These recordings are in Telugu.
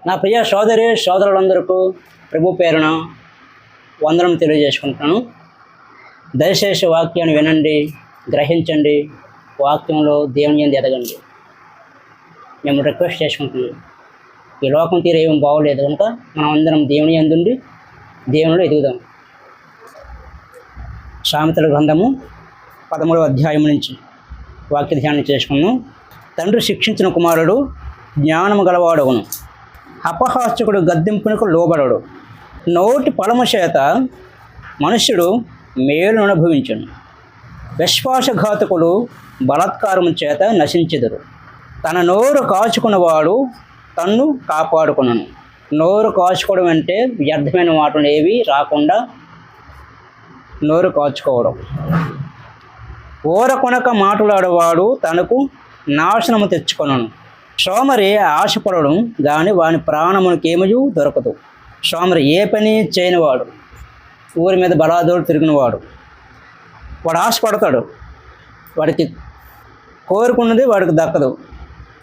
నా ప్రియ సోదరులందరికీ ప్రభు పేరున వందనం తెలియజేసుకుంటున్నాను. దయచేసి వాక్యాన్ని వినండి, గ్రహించండి, వాక్యంలో దేవుని యందు ఎదగండి. మేము రిక్వెస్ట్ చేసుకుంటున్నాం. ఈ లోకం తీరు ఏం బాగోలేదు కనుక మనం అందరం దేవుని యందుండి దేవునిలో ఎదుగుదాం. సామెతల గ్రంథము 13వ అధ్యాయం నుంచి వాక్య ధ్యానం చేసుకున్నాం. తండ్రి శిక్షించిన కుమారుడు జ్ఞానము గలవాడవును, అపహాస్యకుడు గద్దింపునకు లోబడడు. నోటి పలము చేత మనుష్యుడు మేలును అనుభవించును, విశ్వాసఘాతకుడు బలాత్కారము చేత నశించెదరు. తన నోరు కాచుకున్నవాడు తన్ను కాపాడుకునను. నోరు కాచుకోవడం అంటే వ్యర్థమైన మాటలు ఏవి రాకుండా నోరు కాచుకోవడం. ఓరకొనక మాట్లాడేవాడు తనకు నాశనము తెచ్చుకొనను. సోమరి ఆశపడడం కానీ వాని ప్రాణమునికి ఏమీ దొరకదు. సోమరి ఏ పని చేయనివాడు, ఊరి మీద బలాదోడు తిరిగినవాడు, వాడు ఆశపడతాడు, వాడికి కోరుకున్నది వాడికి దక్కదు.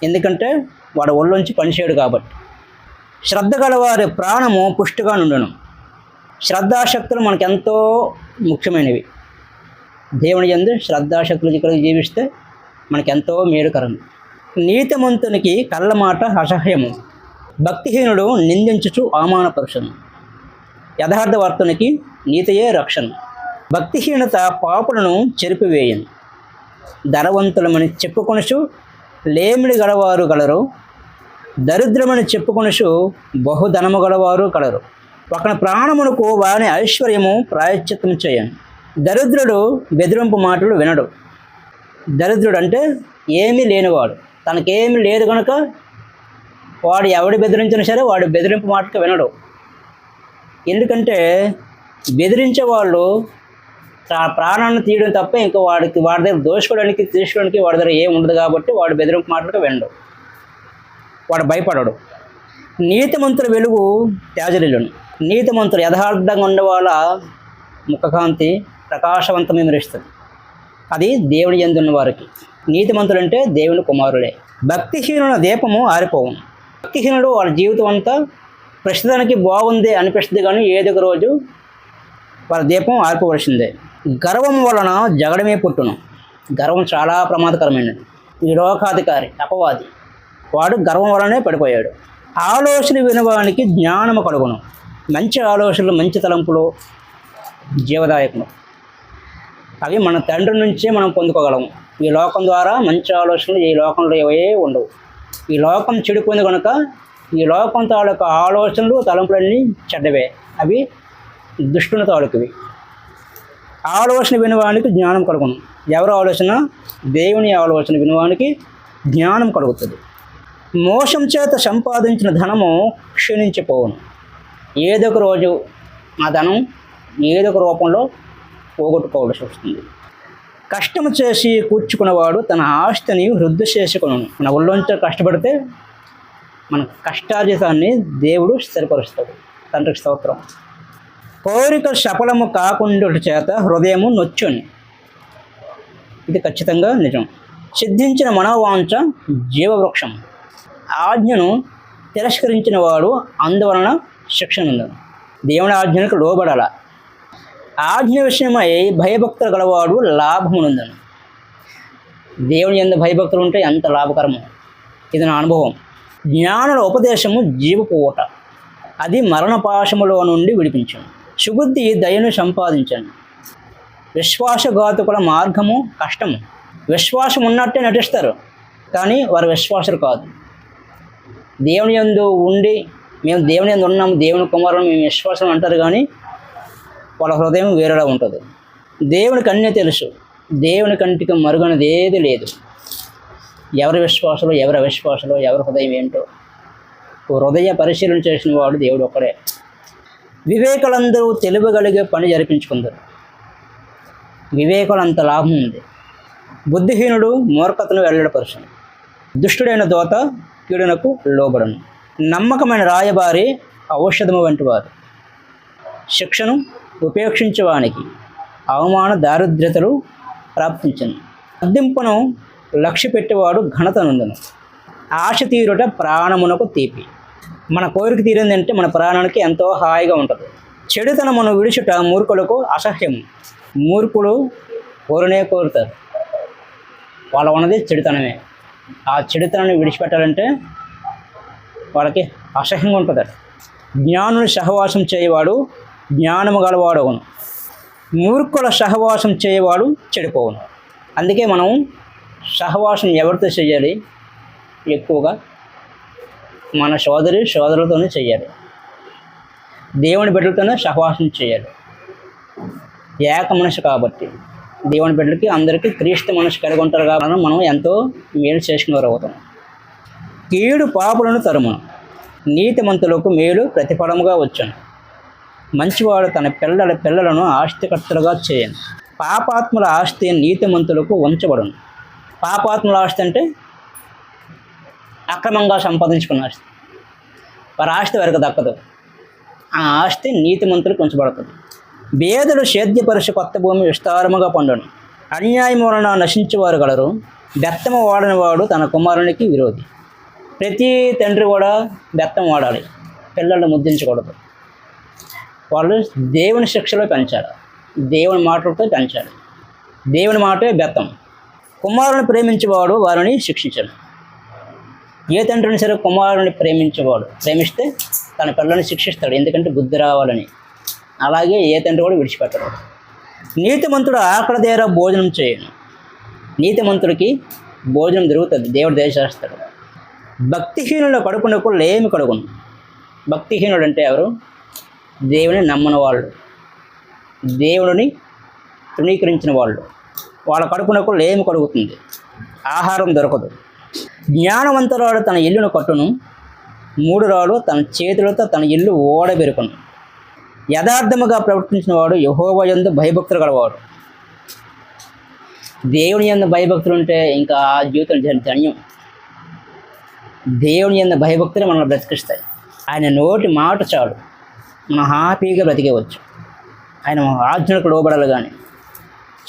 ఎందుకంటే వాడు ఒళ్ళొంచి పనిచేయడు కాబట్టి. శ్రద్ధ గలవారి ప్రాణము పుష్టిగా నుండును. శ్రద్ధాశక్తులు మనకెంతో ముఖ్యమైనవి. దేవుని యందు శ్రద్ధాశక్తులు ఇక్కడ జీవిస్తే మనకెంతో మేలుకరం. నీతిమంతునికి కళ్ళమాట అసహ్యము, భక్తిహీనుడు నిందించుచు అవమానపరుషను. యథార్థవర్తనికి నీతియే రక్షణ. భక్తిహీనత పాపులను చెరిపివేయను. ధనవంతులమని చెప్పుకొనుచు లేమిడి గలవారు గలరు, దరిద్రమని చెప్పుకొనుచు బహుధనము గలవారు కలరు. ఒకని ప్రాణమునకు వాని ఐశ్వర్యము ప్రాయశ్చిత్తం చేయను. దరిద్రుడు బెదిరింపు మాటలు వినడు. దరిద్రుడు అంటే ఏమీ లేనివాడు, తనకేమీ లేదు కనుక వాడు ఎవడు బెదిరించినా సరే వాడు బెదిరింపు మాటకు వినడు. ఎందుకంటే బెదిరించే వాళ్ళు ప్రాణాన్ని తీయడం తప్ప ఇంకా వాడి దగ్గర దోచుకోవడానికి తీసుకోవడానికి వాడి దగ్గర ఏమి ఉండదు కాబట్టి వాడు బెదిరింపు మాటలకు వినడు, వాడు భయపడడు. నీతిమంతుల వెలుగు త్యాజరిల్లును. నీతిమంతులు యథార్థంగా ఉండే వాళ్ళ ముఖకాంతి ప్రకాశవంతమే మెరుస్తుంది. అది దేవుని యందు ఉన్న వారికి. నీతిమంతులు అంటే దేవుని కుమారులే. భక్తిహీనుల దీపము ఆరిపోవును. భక్తిహీనుడు వాళ్ళ జీవితం అంతా ప్రస్తుతానికి బాగుంది అనిపిస్తుంది, కానీ ఏదో ఒక రోజు వాళ్ళ దీపం ఆరిపోవలసిందే. గర్వం వలన జగడమే పుట్టును. గర్వం చాలా ప్రమాదకరమైనది. ఈ లోకాధికారి అపవాది, వాడు గర్వం వలనే పడిపోయాడు. ఆలోచన వినవానికి జ్ఞానము కలుగును. మంచి ఆలోచనలు, మంచి తలంపులు జీవదాయకులు. అవి మన తండ్రి నుంచే మనం పొందుకోగలము. ఈ లోకం ద్వారా మంచి ఆలోచనలు ఈ లోకంలో ఏవే ఉండవు. ఈ లోకం చెడిపోయింది కనుక ఈ లోకం తాలూకు ఆలోచనలు, తలంపులన్నీ చెడ్డవే, అవి దుష్టుని తాలూకువి. ఆలోచన వినవానికి జ్ఞానం కలుగును. ఎవరి ఆలోచన? దేవుని ఆలోచన వినవానికి జ్ఞానం కలుగుతుంది. మోసం చేత సంపాదించిన ధనము క్షీణించిపోవును. ఏదో ఒక రోజు ఆ ధనం ఏదో ఒక రూపంలో పోగొట్టుకోవాల్సి వస్తుంది. కష్టము చేసి కూర్చుకున్నవాడు తన ఆస్తిని వృద్ధి చేసుకును. మన ఒళ్ళొంచ కష్టపడితే మన కష్టార్జితాన్ని దేవుడు స్థిరపరుస్తాడు. తండ్రికి స్తోత్రం. కోరిక సఫలము కాకుండా చేత హృదయము నొచ్చుని. ఇది ఖచ్చితంగా నిజం. సిద్ధించిన మనోవాంఛ జీవవృక్షం. ఆజ్ఞను తిరస్కరించిన వాడు అందువలన శిక్షణ ఉండదు. దేవుని ఆజ్ఞలకు లోబడాల. ఆజ్ఞ విషయమై భయభక్తులు గలవాడు లాభమునందను. దేవుని యందు భయభక్తులు ఉంటే ఎంత లాభకరమో, ఇది నా అనుభవం. జ్ఞానుల ఉపదేశము జీవపు ఊట, అది మరణపాశములో నుండి విడిపించను. సుబుద్ధి దయను సంపాదించను. విశ్వాసఘాతకుల మార్గము కష్టము. విశ్వాసం ఉన్నట్టే నటిస్తారు, కానీ వారు విశ్వాసులు కాదు. దేవుని యందు ఉండి మేము దేవుని యందు ఉన్నాము, దేవుని కుమారులు, మేము విశ్వాసం అంటారు, కానీ వాళ్ళ హృదయం వేరేలా ఉంటుంది. దేవునికి అన్నీ తెలుసు. దేవుని కంటికి మరుగనది ఏది లేదు. ఎవరి విశ్వాసలో, ఎవరి అవిశ్వాసలో, ఎవరి హృదయం ఏంటో హృదయ పరిశీలన చేసిన వాడు దేవుడు ఒక్కడే. వివేకులందరూ తెలియగలిగే పని జరిపించుకుందరు. వివేకులంత లాభం ఉంది. బుద్ధిహీనుడు మూర్ఖతను వెల్లడిపరుచును. దుష్టుడైన దోత కీడునకు లోబడను. నమ్మకమైన రాయబారి ఔషధము వంటి వారు. శిక్షను ఉపేక్షించేవానికి అవమాన దారిద్ర్యతలు ప్రాప్తించను. అద్దింపును లక్ష్య పెట్టేవాడు ఘనత నందును. ఆశ తీరుట ప్రాణమునకు తీపి. మన కోరిక తీరిందంటే మన ప్రాణానికి ఎంతో హాయిగా ఉంటుంది. చెడుతనమును విడుచుట మూర్ఖులకు అసహ్యం. మూర్ఖులు కోరునే కోరుతారు, వాళ్ళ ఉన్నది చెడుతనమే. ఆ చెడుతనాన్ని విడిచిపెట్టాలంటే వాళ్ళకి అసహ్యంగా ఉంటుందట. జ్ఞానుని సహవాసం చేయవాడు జ్ఞానము గలవాడవును, మూర్ఖుల సహవాసం చేయవాడు చెడిపోవును. అందుకే మనం సహవాసం ఎవరితో చేయాలి? ఎక్కువగా మన సోదరులతోనే చేయాలి, దేవుని బిడ్డలతోనే సహవాసం చేయాలి. ఏక మనసు కాబట్టి దేవుని బిడ్డలకి అందరికీ క్రీస్తు మనసు కలిగి ఉంటారు కాబట్టి మనం ఎంతో మేలు చేసుకునేవారు అవుతాం. కీడు పాపులను తరుమును, నీతిమంతులకు మేలు ప్రతిఫలముగా వచ్చును. మంచివాడు తన పిల్లలను ఆస్తికర్తలుగా చేయను. పాపాత్ముల ఆస్తి నీతిమంతులకు ఉంచబడును. పాపాత్ముల ఆస్తి అంటే అక్రమంగా సంపాదించుకున్న ఆస్తి, వారి ఆస్తి వారికి దక్కదు. ఆ ఆస్తి నీతిమంతులకు ఉంచబడుతుంది. బేదలు సేద్యపరుషు కొత్త భూమి విస్తారముగా పండును. అన్యాయం వలన నశించేవారు గలరు, బెత్తము వాడని వాడు తన కుమారునికి విరోధి. ప్రతి తండ్రి కూడా బెత్తం వాడాలి, పిల్లల్ని ముద్దించకూడదు. వాళ్ళు దేవుని శిక్షలో పెంచాలి, దేవుని మాటలతో పెంచాలి. దేవుని మాటే బెత్తం. కుమారుని ప్రేమించేవాడు వారిని శిక్షించడు. ఏ తండ్రిని సరే కుమారుని ప్రేమిస్తే తన పిల్లల్ని శిక్షిస్తాడు, ఎందుకంటే బుద్ధి రావాలని. అలాగే ఏ తండ్రి కూడా విడిచిపెట్టడు. నీతిమంతుడు ఆకలి దగ్గర భోజనం చేయను. నీతిమంతుడికి భోజనం దొరుకుతుంది, దేవుడు దయచేస్తాడు. భక్తిహీనుల కడుపునకు లేమి కడుగును. భక్తిహీనుడు అంటే ఎవరు? దేవుని నమ్మని వాళ్ళు, దేవుడిని తృణీకరించిన వాళ్ళు. వాళ్ళ కడుపునకు లేమి కడుగుతుంది, ఆహారం దొరకదు. జ్ఞానవంతురాలు తన ఇల్లును కట్టును, మూఢురాలు తన చేతులతో తన ఇల్లు ఓడబెరుకును. యథార్థముగా ప్రవర్తించిన వాడు యెహోవా యందు భయభక్తులు గలవాడు. దేవుని యందు భయభక్తులు ఉంటే ఇంకా ఆ జీవితం ధన్యం. దేవుని యందు భయభక్తులు మనల్ని బ్రతికిస్తాయి. ఆయన నోటి మాట చాలు మనం హ్యాపీగా బ్రతికేవచ్చు. ఆయన ఆజ్ఞలకు లోబడాలి. కానీ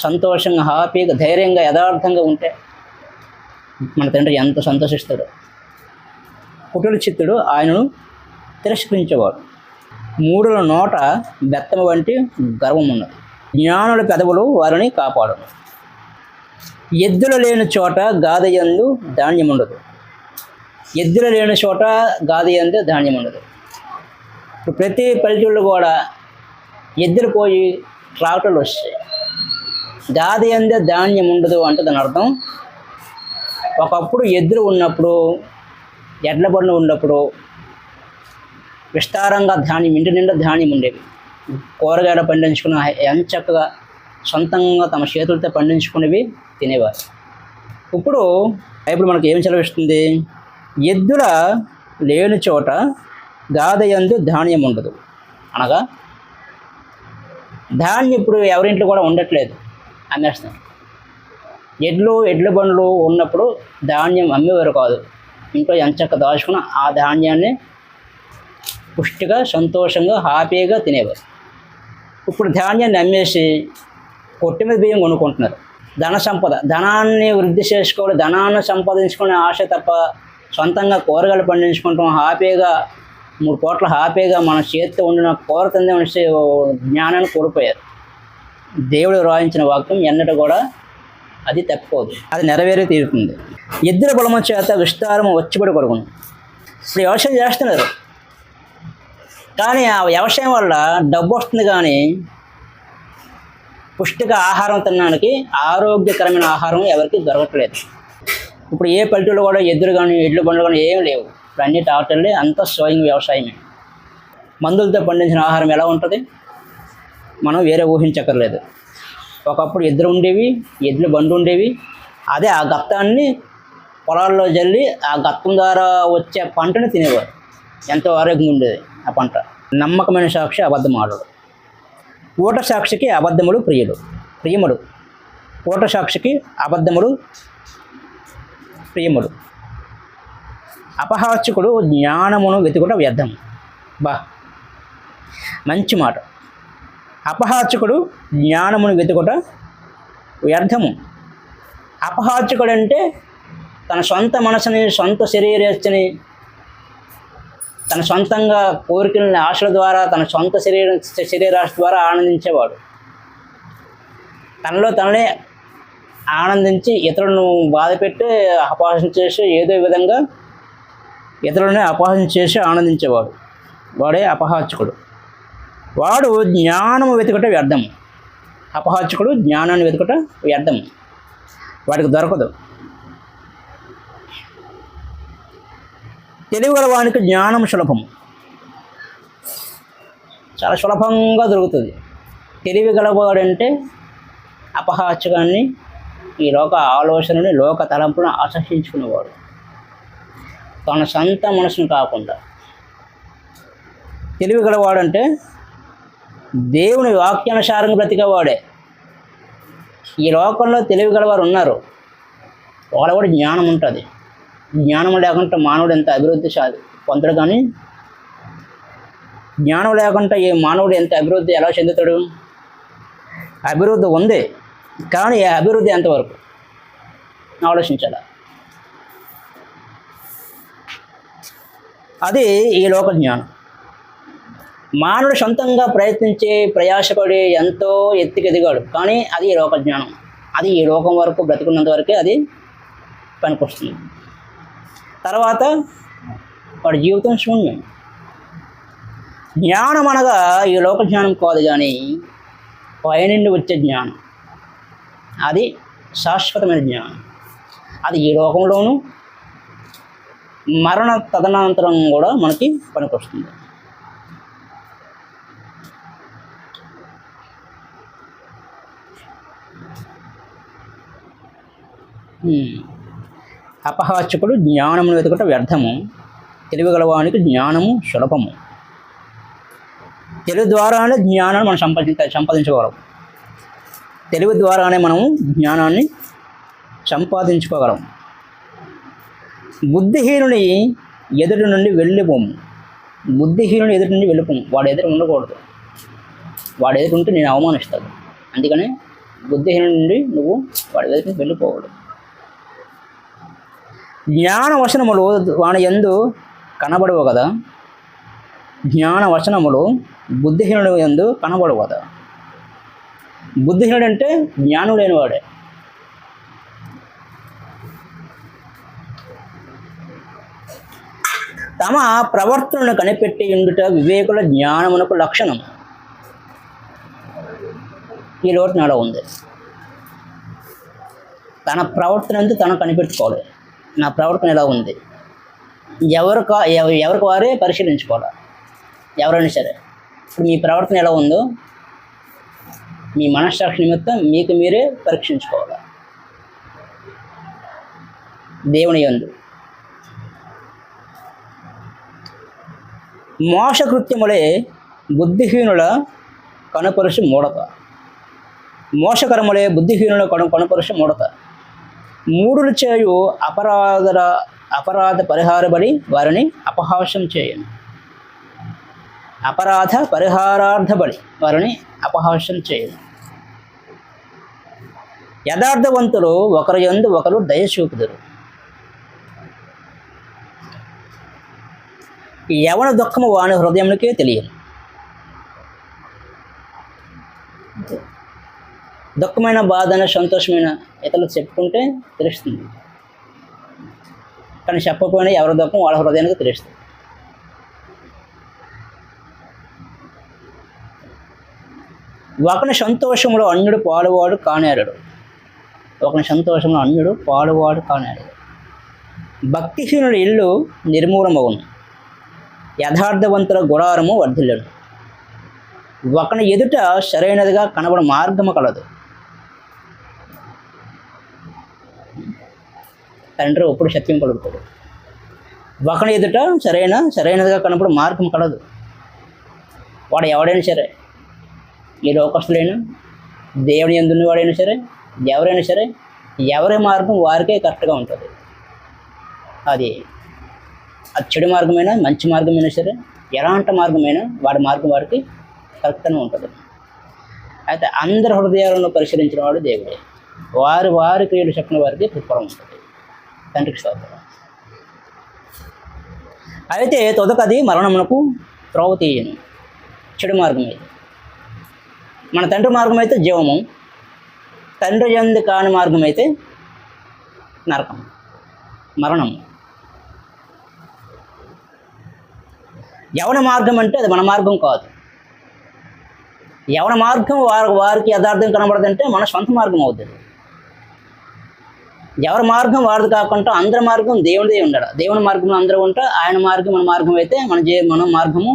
సంతోషంగా, హ్యాపీగా, ధైర్యంగా, యథార్థంగా ఉంటే మన తండ్రి ఎంత సంతోషిస్తాడు. కుటుల చిత్తుడు ఆయనను తిరస్కరించేవాడు. మూడుల నోట బెత్తము వంటి గర్వం ఉన్నది. జ్ఞానుల పెదవులు వారిని కాపాడును. ఎద్దులు లేని చోట గాది యందు ధాన్యం ఉండదు. ఎద్దులు లేని చోట గాది యందు ధాన్యం ఉండదు. ఇప్పుడు ప్రతి పల్లెటూళ్ళు కూడా ఎద్దులు పోయి ట్రాక్టర్లు వస్తాయి. గాది యందే ధాన్యం ఉండదు అంటే దాని అర్థం, ఒకప్పుడు ఎద్దులు ఉన్నప్పుడు, ఎడ్ల బండ్లు ఉన్నప్పుడు విస్తారంగా ధాన్యం, ఇంటి నిండా ధాన్యం ఉండేవి. కూరగాయలు పండించుకుని ఎంచక్కగా సొంతంగా తమ చేతులతో పండించుకునేవి తినేవారు. ఇప్పుడు బైబిల్ మనకు ఏం సెలవిస్తుంది? ఎద్దుల లేని చోట గాది యందు ధాన్యం ఉండదు. అనగా ధాన్యం ఇప్పుడు ఎవరింట్లో కూడా ఉండట్లేదు, అమ్మేస్తున్నారు. ఎడ్ల బండ్లు ఉన్నప్పుడు ధాన్యం అమ్మేవారు కాదు, ఇంట్లో ఎంచక్క దాచుకుని ఆ ధాన్యాన్ని పుష్టిగా, సంతోషంగా, హ్యాపీగా తినేవారు. ఇప్పుడు ధాన్యాన్ని అమ్మేసి కొట్టి మీద బియ్యం కొనుక్కుంటున్నారు. ధన సంపద, ధనాన్ని వృద్ధి చేసుకోవాలి, ధనాన్ని సంపాదించుకునే ఆశ తప్ప సొంతంగా కూరగాయలు పండించుకుంటాం, హ్యాపీగా 3 పూట్ల హ్యాపీగా మన చేతితో ఉండిన కూర తిందే జ్ఞానాన్ని కోల్పోయారు. దేవుడు రాయించిన వాక్యం ఎన్నట కూడా అది తప్పిపోదు, అది నెరవేరే తీరుతుంది. ఎద్దుల బలము చేత విస్తారము వచ్చిబడి కొడుకును. ఇప్పుడు వ్యవసాయం చేస్తున్నారు, కానీ ఆ వ్యవసాయం వల్ల డబ్బు వస్తుంది, కానీ పుష్టిగా ఆహారం తినడానికి ఆరోగ్యకరమైన ఆహారం ఎవరికి దొరకట్లేదు. ఇప్పుడు ఏ పల్లెటూళ్ళు కూడా ఎద్దులు కానీ ఎడ్ల బండ్లు కానీ ఏం లేవు. ఇప్పుడు అన్ని ట్రాక్టర్లే, అంతా స్వయం వ్యవసాయమే. మందులతో పండించిన ఆహారం ఎలా ఉంటుంది మనం వేరే ఊహించక్కర్లేదు. ఒకప్పుడు ఎద్దులు ఉండేవి, ఎడ్ల బండ్లు ఉండేవి. అదే ఆ గత్తాన్ని పొలాల్లో జల్లి ఆ గత్తం ద్వారా వచ్చే పంటను తినేవారు. ఎంతో ఆరోగ్యంగా ఉండేది ఆ పంట. నమ్మకమైన సాక్షి అబద్ధం ఆడడు. ఊట సాక్షికి అబద్ధములు ప్రియముడు. ఊట సాక్షికి అబద్ధములు ప్రియముడు. అపహాస్యకుడు జ్ఞానమును వెతుకుట వ్యర్థము. మంచి మాట. అపహాస్యకుడు జ్ఞానమును వెతుకుట వ్యర్థము. అపహాస్యకుడు అంటే తన సొంత మనసుని, సొంత శరీరేచ్చని తన సొంతంగా కోరికలని ఆశల ద్వారా తన సొంత శరీరాశ ద్వారా ఆనందించేవాడు. తనలో తననే ఆనందించి ఇతరులను బాధపెట్టి అపహాస్యం చేసి ఏదో విధంగా ఇతరులని అపహాస్యం చేసి ఆనందించేవాడు. వాడే అపహాస్యకుడు. వాడు జ్ఞానము వెతుకట వ్యర్థము. అపహాస్యకుడు జ్ఞానాన్ని వెతుకట వ్యర్థము, వాడికి దొరకదు. తెలివిగల వానికి జ్ఞానం సులభము, చాలా సులభంగా దొరుకుతుంది. తెలివిగలవాడంటే అపహాస్యకాన్ని, ఈ లోక ఆలోచనని, లోక తలంపులను అసహించుకునేవాడు. తన సొంత మనసును కాకుండా. తెలివిగలవాడంటే దేవుని వాక్యానుసారంగా బ్రతికేవాడే. ఈ లోకంలో తెలివిగలవారు ఉన్నారు, వాళ్ళ కూడా జ్ఞానం ఉంటుంది. జ్ఞానం లేకుండా మానవుడు ఎంత అభివృద్ధి పొందడు. కానీ జ్ఞానం లేకుండా ఈ మానవుడు ఎంత అభివృద్ధి ఎలా చెందుతాడు? అభివృద్ధి ఉంది, కానీ ఈ అభివృద్ధి ఎంతవరకు ఆలోచించాలి. అది ఈ లోక జ్ఞానం. మానవుడు సొంతంగా ప్రయత్నించి ప్రయాసపడి ఎంతో ఎత్తుకు ఎదిగాడు, కానీ అది ఈ లోక జ్ఞానం. అది ఈ లోకం వరకు బ్రతుకున్నంత వరకే అది పనికొస్తుంది. తర్వాత వాడి జీవితం శూన్యం. జ్ఞానం అనగా ఈ లోక జ్ఞానం కాదు, కానీ పైనుండి వచ్చే జ్ఞానం. అది శాశ్వతమైన జ్ఞానం. అది ఈ లోకంలోనూ మరణ తదనంతరం కూడా మనకి పనికొస్తుంది. అపహాస్యకుడు జ్ఞానమును వెతుకట వ్యర్థము, తెలివిగలవానికి జ్ఞానము సులభము. తెలివి ద్వారానే జ్ఞానాన్ని మనం సంపాదించగలం. తెలివి ద్వారానే మనము జ్ఞానాన్ని సంపాదించుకోగలం. బుద్ధిహీనుని ఎదుటి నుండి వెళ్ళిపోము. బుద్ధిహీనుని ఎదుటి నుండి వెళ్ళిపోము. వాడు ఎదురు ఉండకూడదు. వాడు ఎదురు ఉంటే నేను అవమానిస్తాను. అందుకనే బుద్ధిహీనుడి నుండి నువ్వు వాడి ఎదుటి నుండి వెళ్ళిపోవడు. జ్ఞాన వచనములు వాని యందు కనబడవు కదా. జ్ఞాన వచనములు బుద్ధిహీనుడు యందు కనబడవు కదా. బుద్ధిహీనుడు అంటే జ్ఞానం లేనివాడే. తమ ప్రవర్తనను కనిపెట్టి ఉండుట వివేకుల జ్ఞానమునకు లక్షణం. ఈ లోటు నాలో ఉంది. తన ప్రవర్తన అంతా తను కనిపెట్టుకోవాలి. నా ప్రవర్తన ఎలా ఉంది, ఎవరికి వారే పరిశీలించుకోవాలి. ఎవరైనా సరే ఇప్పుడు మీ ప్రవర్తన ఎలా ఉందో మీ మనస్సాక్షి నిమిత్తం మీకు మీరే పరీక్షించుకోవాలి. దేవుని యందు మోసకృత్యములే బుద్ధిహీనుల కనుపరుషు మూడత. మోసకరములే బుద్ధిహీనుల కనుపరుషు మూడత. మూడులు చేయు అపరాధ పరిహార బలి వారిని అపహాస్యం చేయను. అపరాధ పరిహారార్థ బలి వారిని అపహాస్యం చేయను. యథార్థవంతులు ఒకరి యందు ఒకరు దయ చూపుదురు. యవన దుఃఖము వాని హృదయమునికే తెలియను. దుఃఖమైన బాధన సంతోషమైన ఇతరులకు చెప్పుకుంటే తెలుస్తుంది, కానీ చెప్పకపోయినా ఎవరి దుఃఖం వాళ్ళ హృదయానికి తెలుస్తుంది. ఒకని సంతోషంలో అన్యుడు పాలువాడు కానేరడు. ఒకని సంతోషంలో అన్యుడు పాలువాడు కానేరడు. భక్తిహీనుడి ఇల్లు నిర్మూలమవును, యథార్థవంతుల గుడారము వర్ధిల్లును. ఒకని ఎదుట సరైనదిగా కనబడ మార్గము కలదు. తండ్రి ఎప్పుడు సత్యం పలుకుతాడు. ఒకని ఎదుట సరైనదిగా కనబడ మార్గం కలదు. వాడు ఎవడైనా సరే, ఈ లోకస్తులైనా దేవుని యందు ఉన్నవాడైనా సరే, ఎవరైనా సరే, ఎవరి మార్గం వారికే కరెక్ట్గా ఉంటుంది. అది చెడు మార్గమైనా మంచి మార్గమైనా సరే, ఎలాంటి మార్గమైనా వాడి మార్గం వాడికి కరెక్ట్గానే ఉంటుంది. అయితే అందరి హృదయాలను పరిశీలించిన వాడు దేవుడే. వారి క్రియలు చెప్పిన వారికి ప్రతిఫలం ఉంటుంది. తండ్రికి స్తోత్రం. అయితే తొదకది మరణమునకు త్రోవ తీయను. చెడు మార్గం ఇది. మన తండ్రి మార్గం అయితే జీవము, తండ్రి యందు కాని మార్గం అయితే నరకం, మరణం. యవన మార్గం అంటే అది మన మార్గం కాదు. యవన మార్గం వారికి యథార్థం కనబడదంటే మన సొంత మార్గం అవుతుంది. ఎవరి మార్గం వారిది కాకుండా అందరి మార్గం దేవుడిదే ఉండాలి. దేవుని మార్గంలో అందరూ ఉంటా, ఆయన మార్గం మన మార్గం అయితే మన మార్గము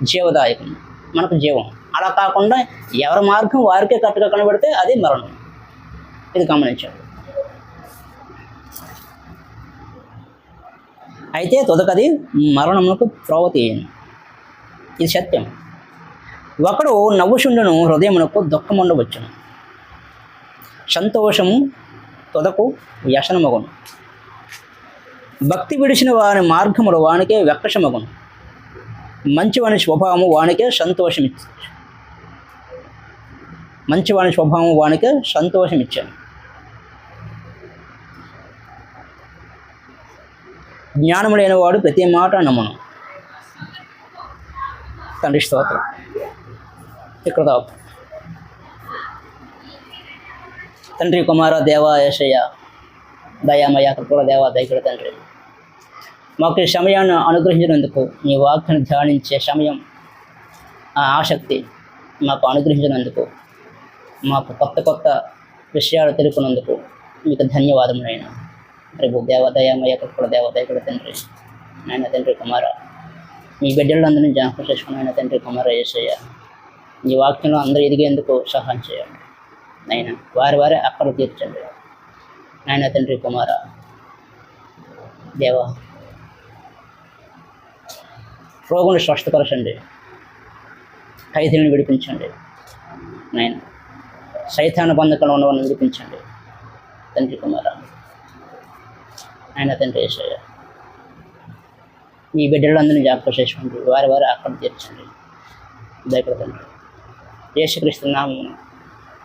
జీవదాయకం, మనకు జీవం. అలా కాకుండా ఎవరి మార్గం వారికే కరెక్ట్గా కనబడితే అది మరణం. ఇది గమనించాలి. అయితే తొదకది మరణమునకు త్రోవ తీయను. ఇది సత్యం. ఒకడు నవ్వుచుండును హృదయమునకు దుఃఖముండవచ్చును. సంతోషము తొదకు వ్యసనమగును. భక్తి విడిచిన వాని మార్గములు వానికే వెక్కషమగును. మంచివాని స్వభావము వానికే సంతోషమిచ్చు. మంచివాని స్వభావం వానికే సంతోషమిచ్చాను. జ్ఞానము లేనివాడు ప్రతి మాట నమ్మును. తండ్రి స్తోత్రం. ఇక్కడ దాపు. తండ్రి కుమార దేవ యేసయ్య దయామయ కృపల దేవ దయగల తండ్రి, మాకు ఈ సమయాన్ని అనుగ్రహించినందుకు, మీ వాక్యాన్ని ధ్యానించే సమయం, ఆ ఆసక్తి మాకు అనుగ్రహించినందుకు, మాకు కొత్త కొత్త విషయాలు తెలుపునందుకు మీకు ధన్యవాదములైన రేపు దేవ దయామయ కృపల దేవ దయగల తండ్రి, నాయన తండ్రి కుమార, మీ బిడ్డలందరినీ జ్ఞాపకం చేసుకుని ఆయన తండ్రి కుమార యేసయ్య, ఈ వాక్యంలో అందరూ ఎదిగేందుకు సహాయం చేయండి. నాయన వారి అక్కడ తీర్చండి. నాయన తండ్రి కుమార దేవ, రోగుని స్వస్థపరచండి, ఖైదీలను విడిపించండి. నాయన సైతాన బంధకంలో ఉన్నవాళ్ళని విడిపించండి తండ్రి కుమార. నాయన తండ్రి యేసయ్య, మీ బిడ్డలందరినీ జ్ఞాపకం చేసుకోండి, వారి అక్కడ తీర్చండి. దయపడండి. యేసుక్రీస్తు నామమున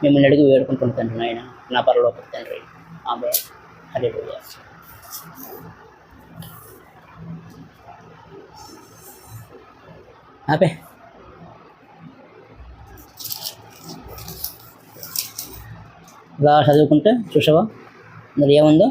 మిమ్మల్ని అడిగి వేడుకుంటున్న తండ్రి, నాయన నా పరలోక తండ్రి. ఆమేన్. హల్లెలూయా. ఆపే. ఇలా చదువుకుంటే చూసావా మరి ఏముందో.